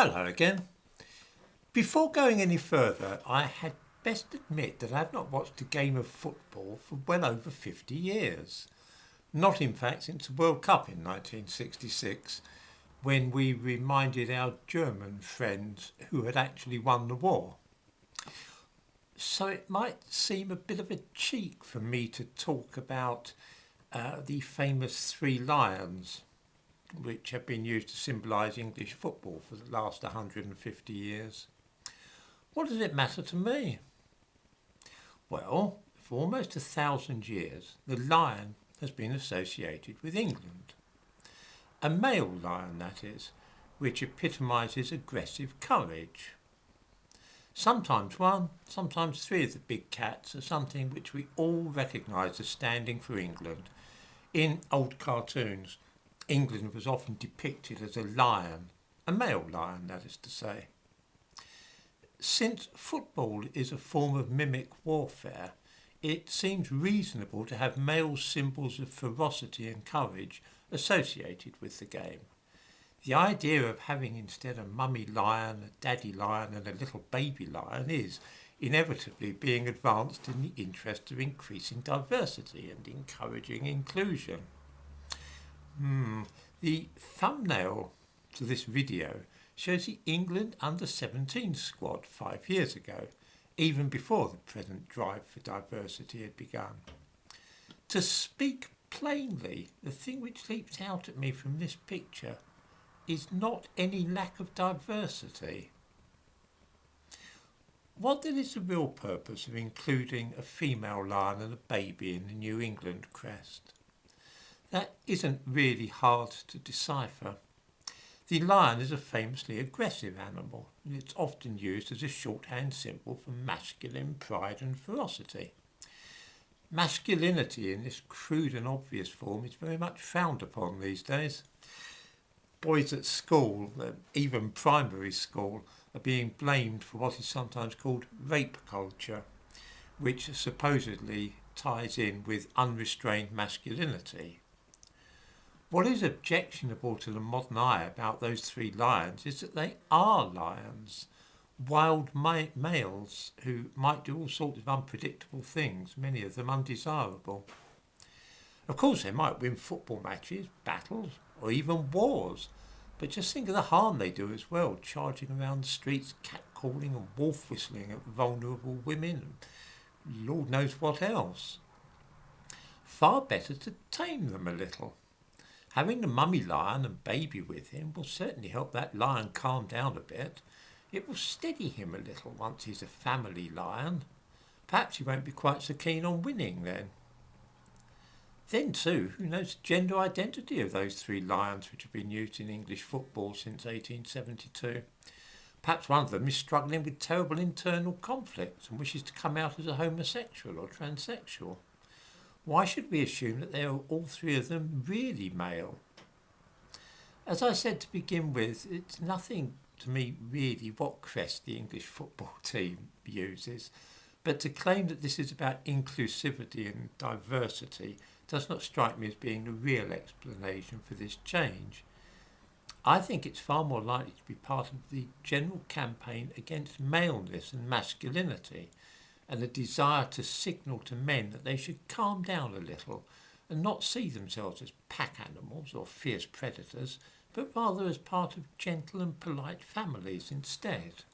Hello again. Before going any further, I had best admit that I have not watched a game of football for well over 50 years. Not, in fact, since the World Cup in 1966, when we reminded our German friends who had actually won the war. So it might seem a bit of a cheek for me to talk about the famous three lions, which have been used to symbolise English football for the last 150 years. What does it matter to me? Well, for almost 1,000 years, the lion has been associated with England. A male lion, that is, which epitomises aggressive courage. Sometimes one, sometimes three of the big cats are something which we all recognise as standing for England. In old cartoons, England was often depicted as a lion, a male lion, that is to say. Since football is a form of mimic warfare, it seems reasonable to have male symbols of ferocity and courage associated with the game. The idea of having instead a mummy lion, a daddy lion and a little baby lion is inevitably being advanced in the interest of increasing diversity and encouraging inclusion. The thumbnail to this video shows the England under-17 squad 5 years ago, even before the present drive for diversity had begun. To speak plainly, the thing which leaps out at me from this picture is not any lack of diversity. What then is the real purpose of including a female lion and a baby in the New England crest? That isn't really hard to decipher. The lion is a famously aggressive animal, and it's often used as a shorthand symbol for masculine pride and ferocity. Masculinity in this crude and obvious form is very much frowned upon these days. Boys at school, even primary school, are being blamed for what is sometimes called rape culture, which supposedly ties in with unrestrained masculinity. What is objectionable to the modern eye about those three lions is that they are lions, wild males who might do all sorts of unpredictable things, many of them undesirable. Of course, they might win football matches, battles, or even wars, but just think of the harm they do as well, charging around the streets, catcalling and wolf whistling at vulnerable women, and Lord knows what else. Far better to tame them a little. Having the mummy lion and baby with him will certainly help that lion calm down a bit. It will steady him a little once he's a family lion. Perhaps he won't be quite so keen on winning then. Then too, who knows the gender identity of those three lions which have been used in English football since 1872. Perhaps one of them is struggling with terrible internal conflicts and wishes to come out as a homosexual or transsexual. Why should we assume that they are all three of them really male? As I said to begin with, it's nothing to me really what crest the English football team uses, but to claim that this is about inclusivity and diversity does not strike me as being the real explanation for this change. I think it's far more likely to be part of the general campaign against maleness and masculinity, and a desire to signal to men that they should calm down a little and not see themselves as pack animals or fierce predators, but rather as part of gentle and polite families instead.